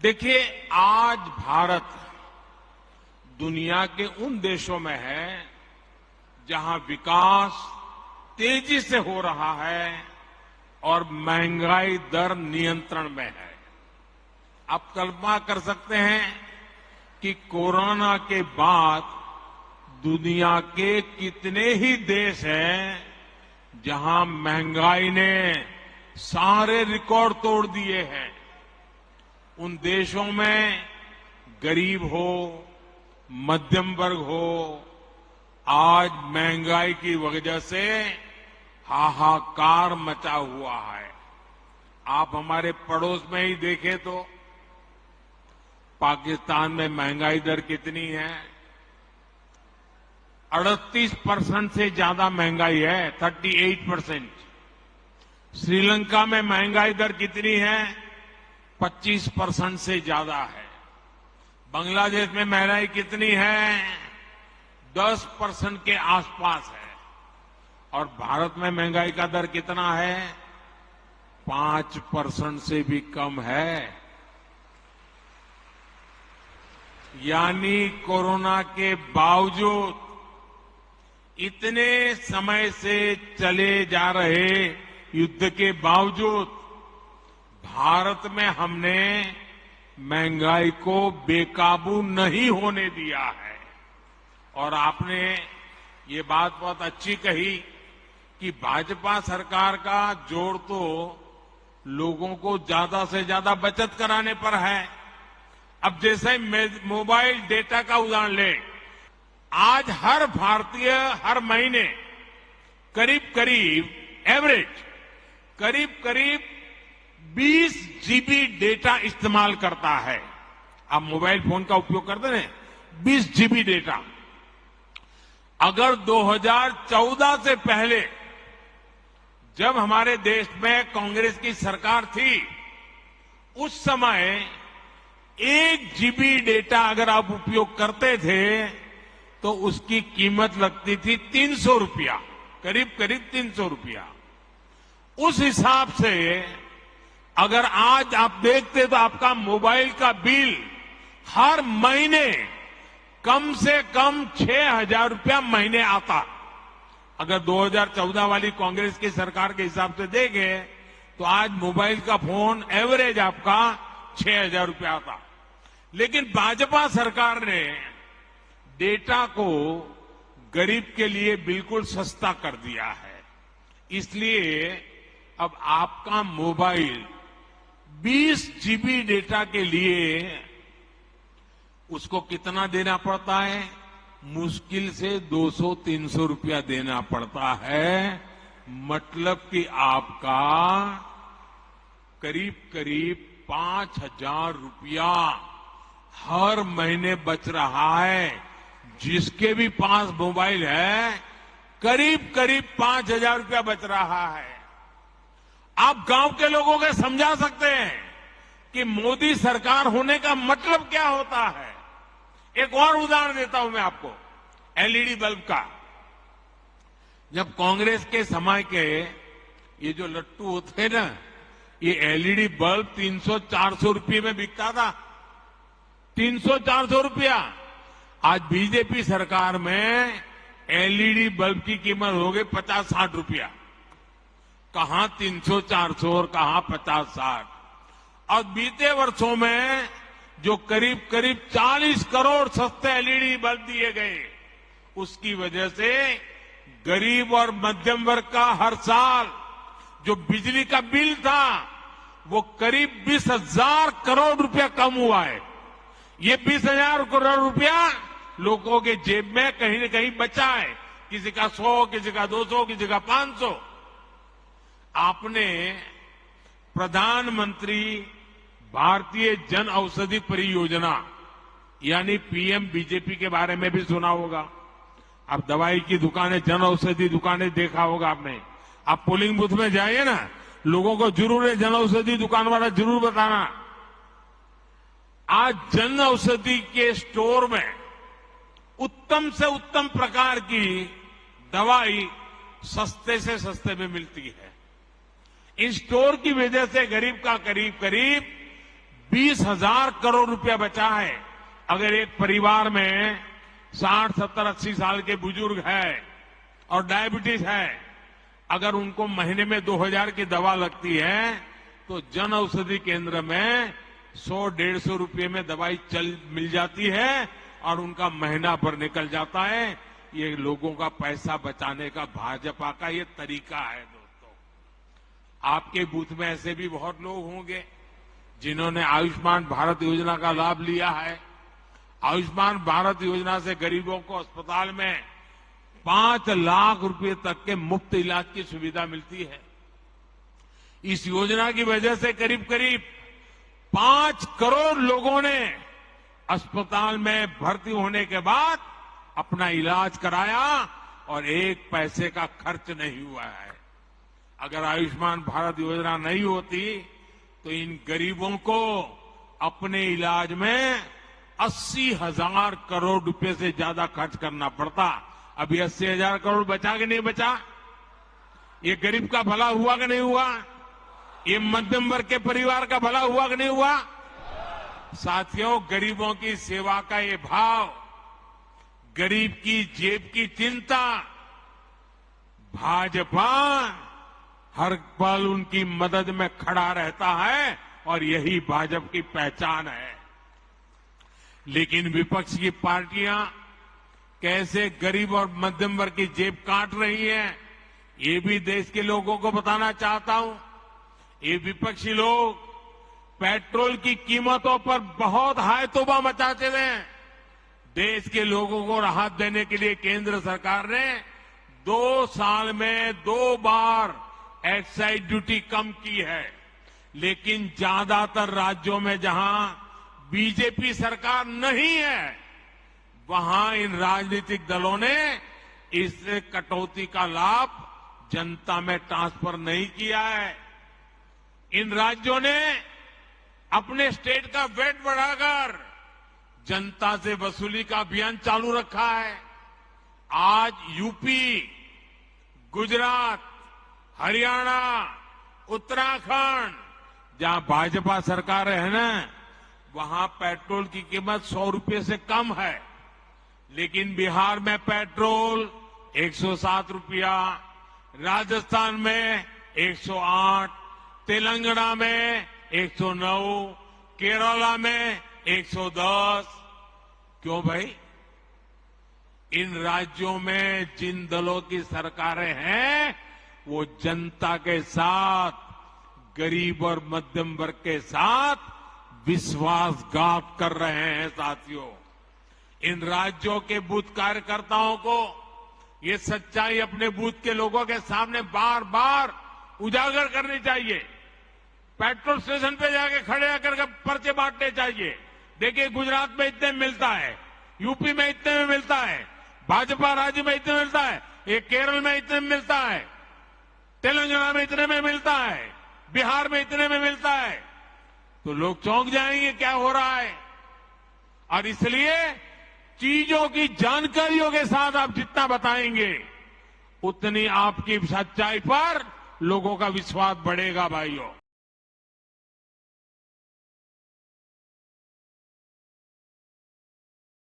देखिए, आज भारत दुनिया के उन देशों में है जहां विकास तेजी से हो रहा है और महंगाई दर नियंत्रण में है। आप कल्पना कर सकते हैं कि कोरोना के बाद दुनिया के कितने ही देश हैं जहां महंगाई ने सारे रिकॉर्ड तोड़ दिए हैं। उन देशों में गरीब हो, मध्यम वर्ग हो, आज महंगाई की वजह से हाहाकार मचा हुआ है। आप हमारे पड़ोस में ही देखें तो पाकिस्तान में महंगाई दर कितनी है? 38% से ज्यादा महंगाई है, 38%। श्रीलंका में महंगाई दर कितनी है? 25% से ज्यादा है। बांग्लादेश में महंगाई कितनी है? 10% के आसपास है। और भारत में महंगाई का दर कितना है? 5% से भी कम है। यानी कोरोना के बावजूद, इतने समय से चले जा रहे युद्ध के बावजूद भारत में हमने महंगाई को बेकाबू नहीं होने दिया है। और आपने ये बात बहुत अच्छी कही कि भाजपा सरकार का जोर तो लोगों को ज्यादा से ज्यादा बचत कराने पर है। अब जैसे मोबाइल डेटा का उदाहरण लें, आज हर भारतीय हर महीने करीब करीब 20 जीबी डेटा इस्तेमाल करता है। आप मोबाइल फोन का उपयोग करते हैं, 20 जीबी डेटा। अगर 2014 से पहले जब हमारे देश में कांग्रेस की सरकार थी, उस समय 1 जीबी डेटा अगर आप उपयोग करते थे तो उसकी कीमत लगती थी 300 रुपया, करीब 300 रुपया। उस हिसाब से अगर आज आप देखते तो आपका मोबाइल का बिल हर महीने कम से कम 6,000 रुपया महीने आता। अगर 2014 वाली कांग्रेस की सरकार के हिसाब से देखें तो आज मोबाइल का फोन एवरेज आपका 6,000 रुपया आता। लेकिन भाजपा सरकार ने डेटा को गरीब के लिए बिल्कुल सस्ता कर दिया है। इसलिए अब आपका मोबाइल 20 जीबी डेटा के लिए उसको कितना देना पड़ता है? मुश्किल से 200-300 रुपया देना पड़ता है। मतलब कि आपका करीब 5,000 रुपया हर महीने बच रहा है। जिसके भी पास मोबाइल है, करीब 5,000 रुपया बच रहा है। आप गांव के लोगों को समझा सकते हैं कि मोदी सरकार होने का मतलब क्या होता है। एक और उदाहरण देता हूं मैं आपको, एलईडी बल्ब का। जब कांग्रेस के समय के ये जो लट्टू होते ना, ये एलईडी बल्ब 300-400 रुपये में बिकता था। 300-400 रुपया। आज बीजेपी सरकार में एलईडी बल्ब की कीमत हो गई 50-60 रुपया। कहां 300-400 और कहां 50-60। और बीते वर्षों में जो करीब 40 करोड़ सस्ते एलईडी बल्ब दिए गए, उसकी वजह से गरीब और मध्यम वर्ग का हर साल जो बिजली का बिल था वो करीब 20,000 करोड़ रुपया कम हुआ है। ये 20,000 करोड़ रुपया लोगों के जेब में कहीं न कहीं बचा है। किसी का 100, किसी का 200, किसी का 500। आपने प्रधानमंत्री भारतीय जन औषधि परियोजना यानी पीएम बीजेपी के बारे में भी सुना होगा। आप दवाई की दुकानें, जन औषधि दुकानें देखा होगा आपने। आप पोलिंग बूथ में जाइए ना, लोगों को जरूर जन औषधि दुकान वाला जरूर बताना। आज जन औषधि के स्टोर में उत्तम से उत्तम प्रकार की दवाई सस्ते से सस्ते में मिलती है। इस स्टोर की वजह से गरीब का करीब 20,000 करोड़ रुपया बचा है। अगर एक परिवार में 60, 70, 80 साल के बुजुर्ग है और डायबिटीज है, अगर उनको महीने में 2,000 की दवा लगती है तो जन औषधि केंद्र में 100-150 रुपये में दवाई मिल जाती है और उनका महीना भर निकल जाता है। ये लोगों का पैसा बचाने का भाजपा का ये तरीका है। दोस्तों, आपके बूथ में ऐसे भी बहुत लोग होंगे जिन्होंने आयुष्मान भारत योजना का लाभ लिया है। आयुष्मान भारत योजना से गरीबों को अस्पताल में 5 लाख रुपए तक के मुफ्त इलाज की सुविधा मिलती है। इस योजना की वजह से करीब करीब 5 करोड़ लोगों ने अस्पताल में भर्ती होने के बाद अपना इलाज कराया और 1 पैसे का खर्च नहीं हुआ है। अगर आयुष्मान भारत योजना नहीं होती तो इन गरीबों को अपने इलाज में 80,000 करोड़ रुपए से ज्यादा खर्च करना पड़ता। अभी 80,000 करोड़ बचा कि नहीं बचा? ये गरीब का भला हुआ कि नहीं हुआ? ये मध्यम वर्ग के परिवार का भला हुआ कि नहीं हुआ? साथियों, गरीबों की सेवा का ये भाव, गरीब की जेब की चिंता, भाजपा हर पल उनकी मदद में खड़ा रहता है और यही भाजपा की पहचान है। लेकिन विपक्ष की पार्टियां कैसे गरीब और मध्यम वर्ग की जेब काट रही हैं, ये भी देश के लोगों को बताना चाहता हूं। ये विपक्षी लोग पेट्रोल की कीमतों पर बहुत हाय तौबा मचाते हैं। देश के लोगों को राहत देने के लिए केंद्र सरकार ने 2 साल में 2 बार एक्साइज ड्यूटी कम की है। लेकिन ज्यादातर राज्यों में जहां बीजेपी सरकार नहीं है, वहां इन राजनीतिक दलों ने इस कटौती का लाभ जनता में ट्रांसफर नहीं किया है। इन राज्यों ने अपने स्टेट का वेट बढ़ाकर जनता से वसूली का अभियान चालू रखा है। आज यूपी, गुजरात, हरियाणा, उत्तराखंड, जहां भाजपा सरकार है ना, वहां पेट्रोल की कीमत 100 रुपये से कम है। लेकिन बिहार में पेट्रोल 107 रुपया, राजस्थान में 108, तेलंगाना में 109, केरला में 110। क्यों भाई? इन राज्यों में जिन दलों की सरकारें हैं वो जनता के साथ, गरीब और मध्यम वर्ग के साथ विश्वासघात कर रहे हैं। साथियों, इन राज्यों के बूथ कार्यकर्ताओं को ये सच्चाई अपने बूथ के लोगों के सामने बार बार उजागर करनी चाहिए। पेट्रोल स्टेशन पे जाके खड़े होकर पर्चे बांटने चाहिए। देखिए, गुजरात में इतने में मिलता है, यूपी में इतने में मिलता है, भाजपा राज्य में इतने में मिलता है, ये केरल में इतने में मिलता है, तेलंगाना में इतने में मिलता है, बिहार में इतने में मिलता है। तो लोग चौंक जाएंगे क्या हो रहा है। और इसलिए चीजों की जानकारियों के साथ आप जितना बताएंगे उतनी आपकी सच्चाई पर लोगों का विश्वास बढ़ेगा। भाइयों,